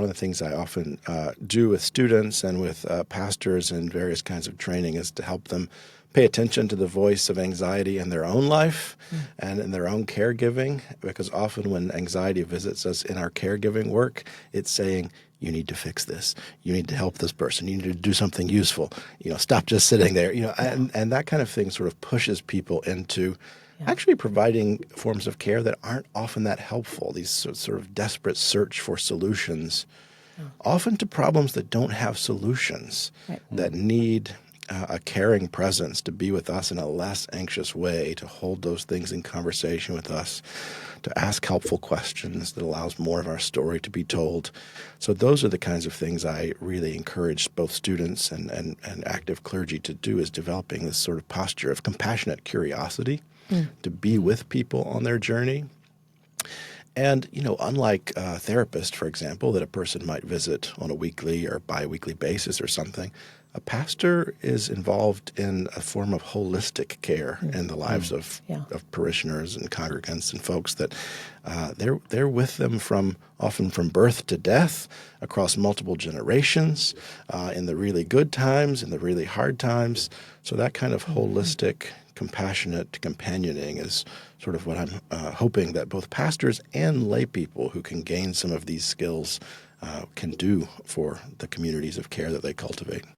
one of the things I often do with students and with pastors and various kinds of training is to help them pay attention to the voice of anxiety in their own life and in their own caregiving, because often when anxiety visits us in our caregiving work, it's saying, you need to fix this. You need to help this person. You need to do something useful. Stop just sitting there. And that kind of thing sort of pushes people into actually providing forms of care that aren't often that helpful. These sort of desperate search for solutions, often to problems that don't have solutions, that need a caring presence to be with us in a less anxious way, to hold those things in conversation with us, to ask helpful questions that allows more of our story to be told. So those are the kinds of things I really encourage both students and active clergy to do, is developing this sort of posture of compassionate curiosity to be with people on their journey. And, unlike a therapist, for example, that a person might visit on a weekly or biweekly basis or something, a pastor is involved in a form of holistic care in the lives of parishioners and congregants and folks that they're with them often from birth to death, across multiple generations, in the really good times, in the really hard times. So that kind of holistic, compassionate companioning is sort of what I'm hoping that both pastors and lay people who can gain some of these skills can do for the communities of care that they cultivate.